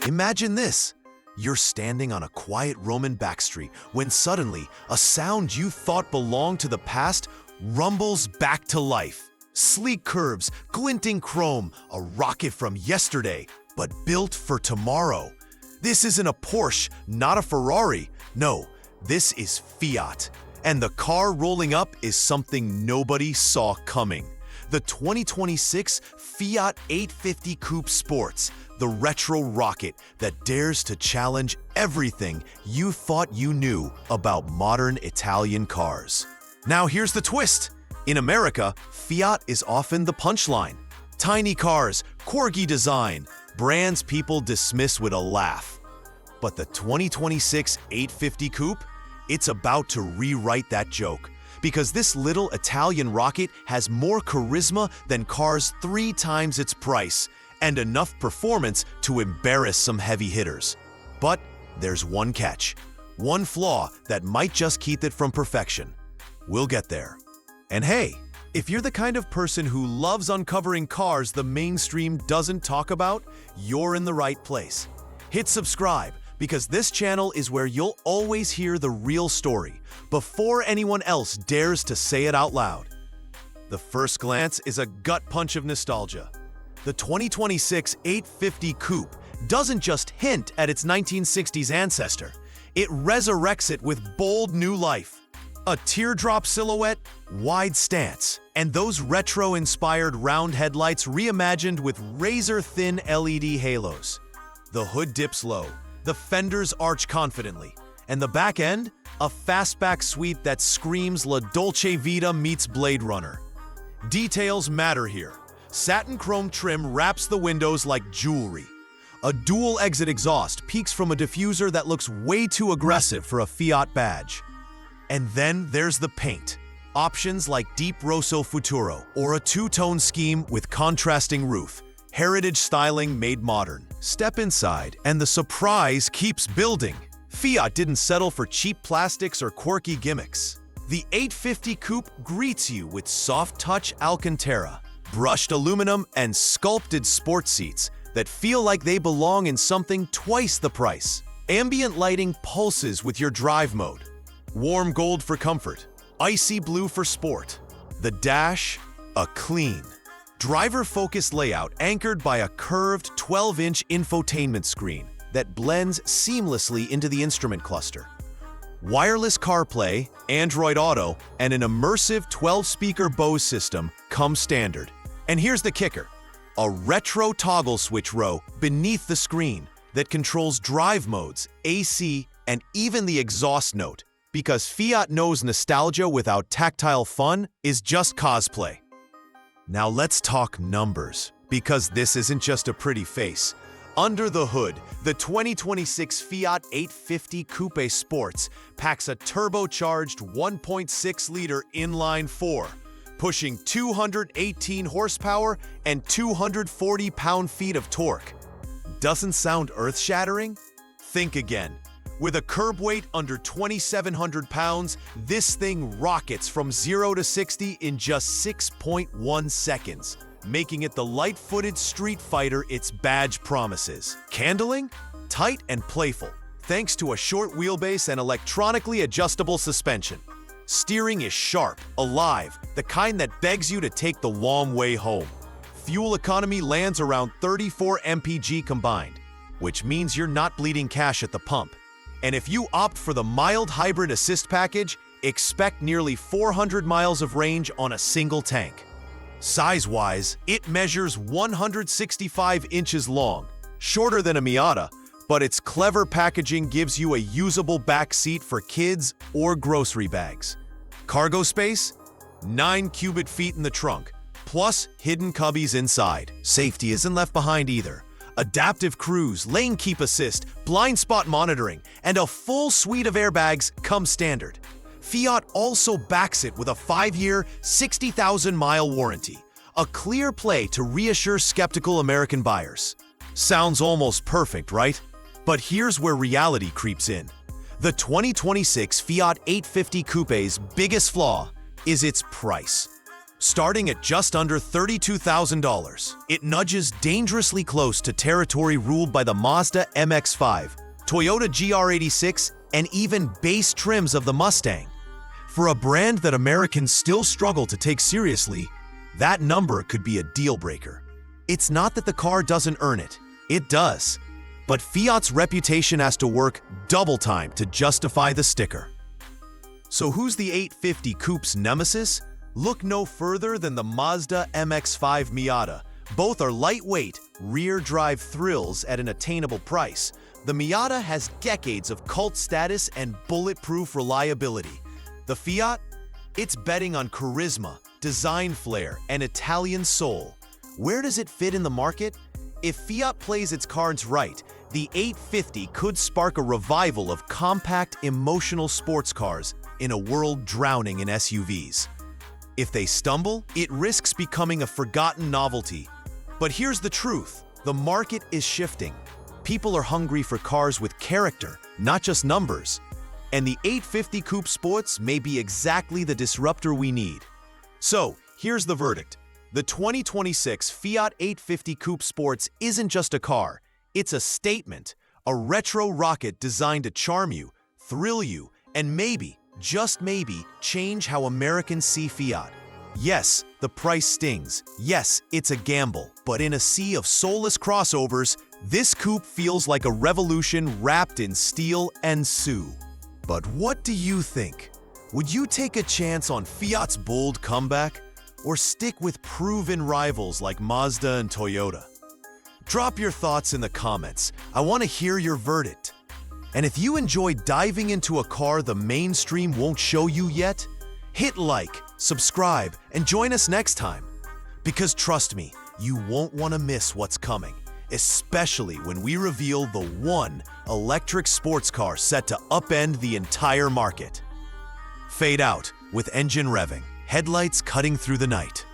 Imagine this. You're standing on a quiet Roman backstreet when suddenly a sound you thought belonged to the past rumbles back to life. Sleek curves, glinting chrome, a rocket from yesterday, but built for tomorrow. This isn't a Porsche, not a Ferrari. No, this is Fiat. And the car rolling up is something nobody saw coming. The 2026 Fiat 850 Coupe Sports, the retro rocket that dares to challenge everything you thought you knew about modern Italian cars. Now here's the twist. In America, Fiat is often the punchline. Tiny cars, corgi design, brands people dismiss with a laugh. But the 2026 850 Coupe? It's about to rewrite that joke, because this little Italian rocket has more charisma than cars 3 times its price, and enough performance to embarrass some heavy hitters. But there's one catch, one flaw that might just keep it from perfection. We'll get there. And hey, if you're the kind of person who loves uncovering cars the mainstream doesn't talk about, you're in the right place. Hit subscribe, because this channel is where you'll always hear the real story before anyone else dares to say it out loud. The first glance is a gut punch of nostalgia. The 2026 850 Coupe doesn't just hint at its 1960s ancestor, it resurrects it with bold new life. A teardrop silhouette, wide stance, and those retro-inspired round headlights reimagined with razor-thin LED halos. The hood dips low, the fenders arch confidently, and the back end, a fastback suite that screams La Dolce Vita meets Blade Runner. Details matter here. Satin chrome trim wraps the windows like jewelry. A dual exit exhaust peeks from a diffuser that looks way too aggressive for a Fiat badge. And then there's the paint. Options like Deep Rosso Futuro or a two-tone scheme with contrasting roof. Heritage styling made modern. Step inside, and the surprise keeps building. Fiat didn't settle for cheap plastics or quirky gimmicks. The 850 Coupe greets you with soft-touch Alcantara, brushed aluminum, and sculpted sports seats that feel like they belong in something twice the price. Ambient lighting pulses with your drive mode. Warm gold for comfort, icy blue for sport. The dash, a clean, driver-focused layout anchored by a curved 12-inch infotainment screen that blends seamlessly into the instrument cluster. Wireless CarPlay, Android Auto, and an immersive 12-speaker Bose system come standard. And here's the kicker, a retro toggle switch row beneath the screen that controls drive modes, AC, and even the exhaust note, because Fiat knows nostalgia without tactile fun is just cosplay. Now let's talk numbers, because this isn't just a pretty face. Under the hood, the 2026 Fiat 850 Coupe Sports packs a turbocharged 1.6-liter inline-4, pushing 218 horsepower and 240 pound-feet of torque. Doesn't sound earth-shattering? Think again. With a curb weight under 2,700 pounds, this thing rockets from 0 to 60 in just 6.1 seconds, making it the light-footed street fighter its badge promises. Handling? Tight and playful, thanks to a short wheelbase and electronically adjustable suspension. Steering is sharp, alive, the kind that begs you to take the long way home. Fuel economy lands around 34 mpg combined, which means you're not bleeding cash at the pump. And if you opt for the mild hybrid assist package, expect nearly 400 miles of range on a single tank. Size-wise, it measures 165 inches long, shorter than a Miata, but its clever packaging gives you a usable back seat for kids or grocery bags. Cargo space? 9 cubic feet in the trunk, plus hidden cubbies inside. Safety isn't left behind either. Adaptive cruise, lane keep assist, blind spot monitoring, and a full suite of airbags come standard. Fiat also backs it with a 5-year, 60,000-mile warranty, a clear play to reassure skeptical American buyers. Sounds almost perfect, right? But here's where reality creeps in. The 2026 Fiat 850 Coupe's biggest flaw is its price. starting at just under $32,000. It nudges dangerously close to territory ruled by the Mazda MX-5, Toyota GR86, and even base trims of the Mustang. For a brand that Americans still struggle to take seriously, that number could be a deal breaker. It's not that the car doesn't earn it. It does. But Fiat's reputation has to work double time to justify the sticker. So who's the 850 Coupe's nemesis? Look no further than the Mazda MX-5 Miata. Both are lightweight, rear-drive thrills at an attainable price. The Miata has decades of cult status and bulletproof reliability. The Fiat? It's betting on charisma, design flair, and Italian soul. Where does it fit in the market? If Fiat plays its cards right, the 850 could spark a revival of compact, emotional sports cars in a world drowning in SUVs. If they stumble, it risks becoming a forgotten novelty. But here's the truth: the market is shifting. People are hungry for cars with character, not just numbers. And the 850 Coupe Sports may be exactly the disruptor we need. So, here's the verdict. The 2026 Fiat 850 Coupe Sports isn't just a car, it's a statement, a retro rocket designed to charm you, thrill you, and maybe, just maybe, change how Americans see Fiat. Yes, the price stings. Yes, it's a gamble. But in a sea of soulless crossovers, this coupe feels like a revolution wrapped in steel and sue. But what do you think? Would you take a chance on Fiat's bold comeback? Or stick with proven rivals like Mazda and Toyota? Drop your thoughts in the comments. I want to hear your verdict. And if you enjoy diving into a car the mainstream won't show you yet, hit like, subscribe, and join us next time. Because trust me, you won't want to miss what's coming, especially when we reveal the one electric sports car set to upend the entire market. Fade out with engine revving, headlights cutting through the night.